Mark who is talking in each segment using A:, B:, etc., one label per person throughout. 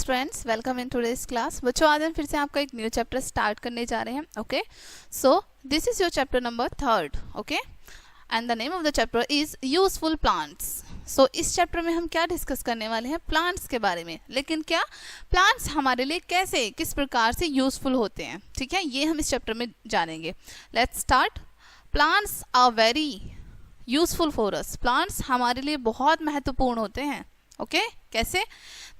A: Friends, welcome in today's class. बच्चों, आज हम फिर से आपका एक न्यू चैप्टर स्टार्ट करने जा रहे हैं। Okay, so this is your chapter number 3, okay, and the name of the chapter is useful plants. So इस चैप्टर में हम क्या डिस्कस करने वाले हैं? प्लांट्स के बारे में। लेकिन क्या प्लांट्स हमारे लिए कैसे, किस प्रकार से यूजफुल होते हैं, ठीक है, ये हम इस चैप्टर में जानेंगे। Let's start. Plants are very useful for us. Plants हमारे लिए बहुत महत्वपूर्ण होते हैं। ओके, कैसे?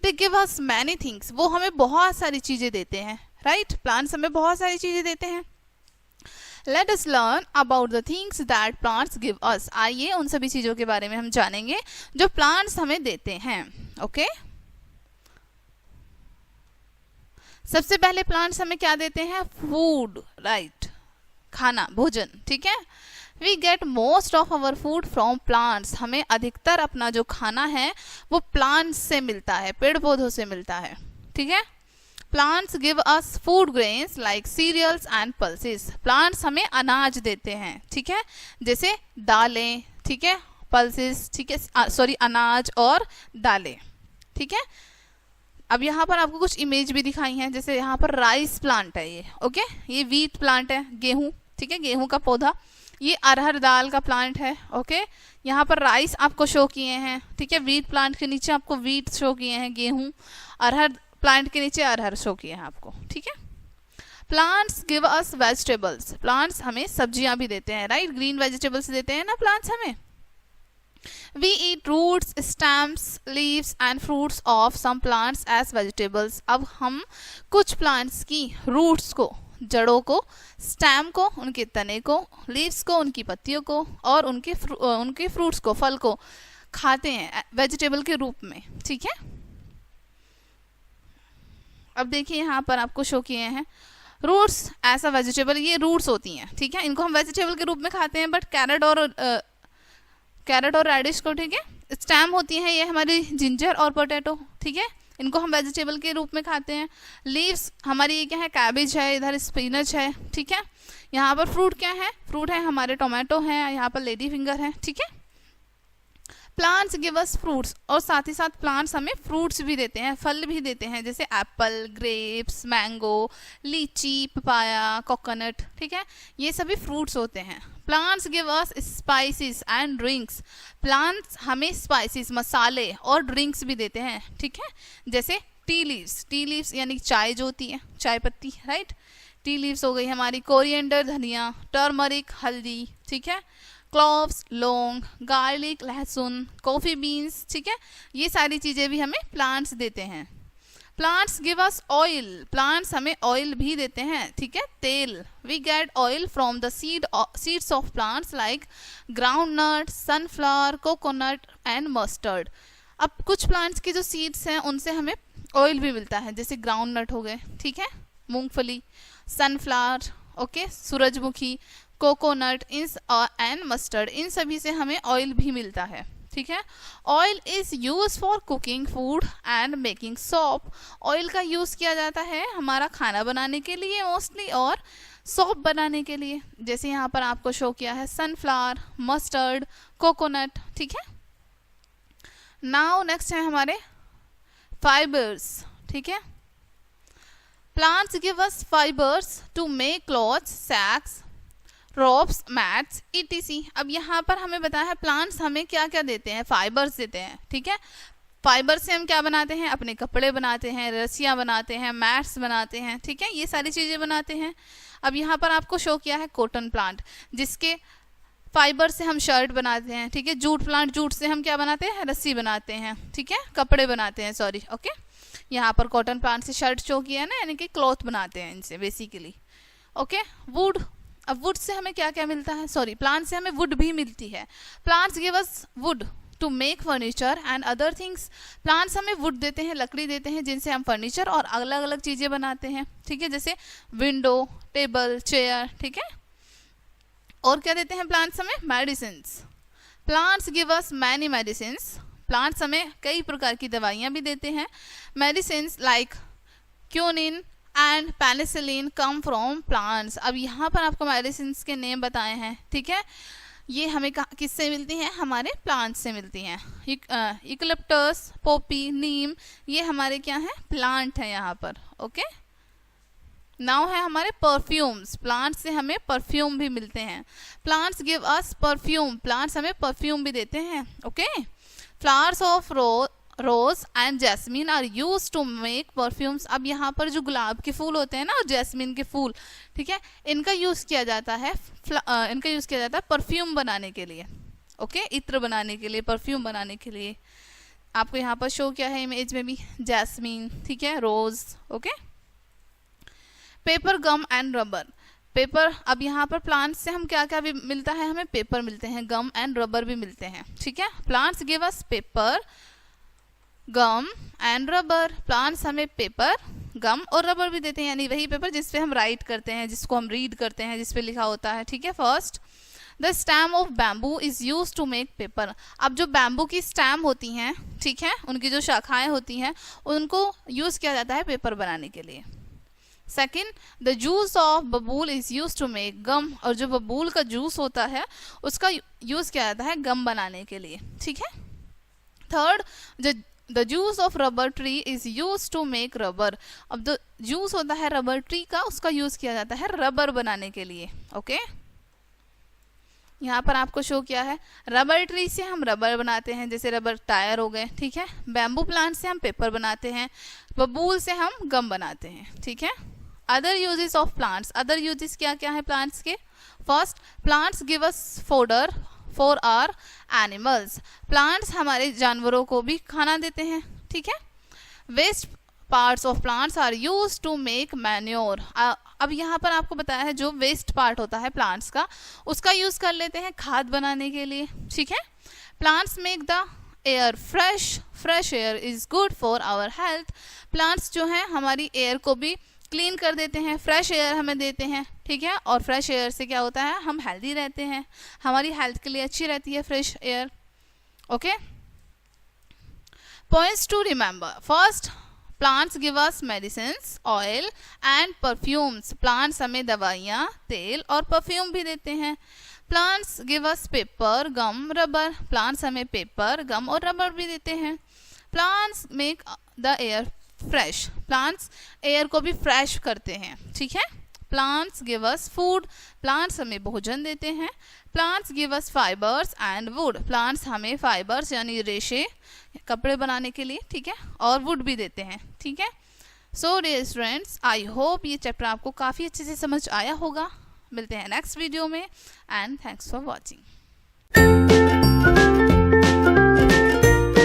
A: They give us many things. वो हमें बहुत सारी चीजें देते हैं, राइट? प्लांट्स हमें बहुत सारी चीजें देते हैं। Let us learn about the things that plants give अस। आइए उन सभी चीजों के बारे में हम जानेंगे जो प्लांट्स हमें देते हैं। ओके, सबसे पहले प्लांट्स हमें क्या देते हैं? फूड, राइट, खाना, भोजन, ठीक है। We get most of our food from plants। हमें अधिकतर अपना जो खाना है वो प्लांट्स से मिलता है, पेड़ पौधों से मिलता है, ठीक है। Plants give us food grains like cereals and pulses. Plants हमें अनाज देते हैं, ठीक है, जैसे दालें, ठीक है, पल्सेस, ठीक है, सॉरी, अनाज और दालें, ठीक है। अब यहाँ पर आपको कुछ इमेज भी दिखाई हैं, जैसे यहाँ पर राइस प्लांट है ये, ओके, ये वीट प्लांट है, गेहूं, ठीक है, गेहूं का पौधा। ये अरहर दाल का प्लांट है, ओके। यहाँ पर राइस आपको शो किए हैं, ठीक है। वीट प्लांट के नीचे आपको वीट शो किए हैं, गेहूं। अरहर प्लांट के नीचे अरहर शो किए हैं आपको, ठीक है। प्लांट्स गिव अस वेजिटेबल्स। प्लांट्स हमें सब्जियां भी देते हैं, राइट? ग्रीन वेजिटेबल्स देते हैं ना प्लांट्स हमें। We eat roots, stems, leaves and fruits of some plants as vegetables। अब हम कुछ प्लांट्स की रूट्स को, जड़ों को, स्टेम को, उनके तने को, लीव्स को, उनकी पत्तियों को, और उनके फ्रूट्स को, फल को खाते हैं वेजिटेबल के रूप में, ठीक है। अब देखिए यहाँ पर आपको शो किए हैं रूट्स एज अ वेजिटेबल। ये रूट्स होती हैं, ठीक है, इनको हम वेजिटेबल के रूप में खाते हैं, बट कैरेट और रेडिश को, ठीक है। स्टेम होती है ये हमारी जिंजर और पोटैटो, ठीक है, इनको हम वेजिटेबल के रूप में खाते हैं। लीव्स हमारी ये क्या है? कैबेज है, इधर स्पिनच है, ठीक है। यहाँ पर फ्रूट क्या है? फ्रूट है हमारे टोमेटो है, यहाँ पर लेडी फिंगर है, ठीक है। प्लांट्स गिव अस फ्रूट्स, और साथ ही साथ प्लांट्स हमें फ्रूट्स भी देते हैं, फल भी देते हैं, जैसे एप्पल, ग्रेप्स, मैंगो, लीची, पपाया, कोकोनट, ठीक है, ये सभी फ्रूट्स होते हैं। Plants give us spices and drinks. Plants हमें स्पाइसेस, मसाले और ड्रिंक्स भी देते हैं, ठीक है, जैसे टी लीव्स। टी लीव्स यानी चाय जो होती है, चाय पत्ती, राइट? टी लीव्स हो गई हमारी। कोरिएंडर, धनिया, टर्मरिक, हल्दी, ठीक है, क्लोव्स, लौंग, गार्लिक, लहसुन, कॉफी बीन्स, ठीक है, ये सारी चीजें भी हमें प्लांट्स देते हैं। Plants give us oil. Plants हमें ऑयल भी देते हैं, ठीक है, तेल। We get oil from the seeds of plants like groundnut, sunflower, coconut and mustard. अब कुछ प्लांट्स की जो सीड्स हैं उनसे हमें ऑयल भी मिलता है, जैसे ग्राउंडनट हो गए, ठीक है, मूंगफली, सनफ्लावर, ओके, सूरजमुखी, कोकोनट एंड मस्टर्ड, इन सभी से हमें ऑयल भी मिलता है, ठीक है। Oil is use for cooking food and making soap. Oil का यूज किया जाता है हमारा खाना बनाने के लिए मोस्टली, और सोप बनाने के लिए, जैसे यहाँ पर आपको शो किया है सनफ्लावर, मस्टर्ड, कोकोनट, ठीक है। नाउ नेक्स्ट है हमारे फाइबर्स, ठीक है। Plants give us fibres to make clothes, sacks, ropes, mats, etc। अब यहाँ पर हमें बताया है प्लांट्स हमें क्या क्या देते हैं? फाइबर्स देते हैं, ठीक है। फाइबर से हम क्या बनाते हैं? अपने कपड़े बनाते हैं, रस्सियाँ बनाते हैं, मैट्स बनाते हैं, ठीक है, ये सारी चीज़ें बनाते हैं। अब यहाँ पर आपको शो किया है कॉटन प्लांट, जिसके फाइबर से हम शर्ट बनाते हैं, ठीक है। जूट प्लांट, जूट से हम क्या बनाते हैं? रस्सी बनाते हैं, ठीक है, कपड़े बनाते हैं, सॉरी, ओके। यहाँ पर कॉटन प्लांट से शर्ट शो किया है ना, यानी कि क्लॉथ बनाते हैं इनसे बेसिकली, ओके। वुड, अब वुड से हमें क्या क्या मिलता है? सॉरी, प्लांट से हमें वुड भी मिलती है। Plants give us wood to make furniture and other things. Plants हमें वुड देते हैं, लकड़ी देते हैं, जिनसे हम फर्नीचर और अलग अलग चीजें बनाते हैं, ठीक है, जैसे विंडो, टेबल, चेयर, ठीक है। और क्या देते हैं प्लांट्स हमें? Medicines. Plants give us many medicines. Plants हमें कई प्रकार की दवाइयाँ भी देते हैं। Medicines like quinine and penicillin come from plants. अब यहाँ पर आपको मेडिसिन के नेम बताए हैं, ठीक है। ये हमें किससे मिलती हैं? हमारे प्लांट से मिलती हैं। यूकलिप्टस, पोपी, नीम, ये हमारे क्या है? प्लांट है यहाँ पर। ओके, नाउ है हमारे परफ्यूम्स। प्लांट से हमें परफ्यूम भी मिलते हैं। Plants give us perfume, plants हमें परफ्यूम भी देते हैं। Okay, flowers of rose and jasmine are use to make perfumes. अब यहाँ पर जो गुलाब के फूल होते हैं ना और जैस्मिन के फूल, ठीक है, इनका यूज किया जाता है परफ्यूम बनाने के लिए। ओके, इत्र बनाने के लिए, परफ्यूम बनाने के लिए। आपको यहाँ पर शो किया है इमेज में भी, जैस्मिन, ठीक है, rose. Okay, paper, gum and rubber. Paper, अब यहाँ पर प्लांट्स से हम क्या क्या भी मिलता है? हमें पेपर मिलते हैं, गम एंड रबर भी मिलते हैं। ठीक है, plants give us paper, gum and rubber. Plants हमें पेपर, गम और रबर भी देते हैं, यानी वही पेपर जिसपे हम राइट करते हैं, जिसको हम रीड करते हैं, जिसपे लिखा होता है। ठीक है, first the stem of bamboo is use to make paper. अब जो बैम्बू की स्टेम होती हैं, ठीक है, उनकी जो शाखाएं होती हैं, उनको यूज किया जाता है पेपर बनाने के लिए। सेकेंड, द जूस ऑफ बबूल इज यूज टू मेक गम। और जो बबूल का जूस होता है उसका यूज किया जाता है गम बनाने के लिए। ठीक है, third, the juice of rubber tree is use to make rubber. अब जो जूस होता है रबर ट्री का, उसका यूज किया जाता है रबर बनाने के लिए। ओके, यहाँ पर आपको शो किया है, रबर ट्री से हम रबर बनाते हैं, जैसे रबर टायर हो गए। ठीक है, बैम्बू प्लांट से हम पेपर बनाते हैं, बबूल से हम गम बनाते हैं। ठीक है, other uses of plants. Other uses क्या क्या है प्लांट्स के? First, plants give us fodder for our animals. Plants हमारे जानवरों को भी खाना देते हैं। ठीक है, waste parts of plants are use to make manure. अब यहाँ पर आपको बताया है जो वेस्ट पार्ट होता है प्लांट्स का, उसका यूज कर लेते हैं खाद बनाने के लिए। ठीक है, plants make the air fresh, fresh air is good for our health. Plants जो है हमारी एयर को भी क्लीन कर देते हैं, फ्रेश एयर हमें देते हैं। ठीक है, और फ्रेश एयर से क्या होता है? हम हेल्दी रहते हैं, हमारी हेल्थ के लिए अच्छी रहती है fresh air. Okay, points to remember. First, plants give us medicines, oil and perfumes. Plants हमें दवाइयाँ, तेल और परफ्यूम भी देते हैं। Plants give us paper, gum, rubber. Plants हमें पेपर, गम और रबर भी देते हैं। Plants make the air fresh. Plants air को भी फ्रेश करते हैं। ठीक है, plants give us food. Plants हमें भोजन देते हैं। Plants give us fibres and would. Plants हमें फाइबर्स यानी रेशे, कपड़े बनाने के लिए, ठीक है, और वुड भी देते हैं। ठीक है, so dear students, I hope ये चैप्टर आपको काफ़ी अच्छे से समझ आया होगा। मिलते हैं नेक्स्ट वीडियो में, एंड थैंक्स फॉर वॉचिंग।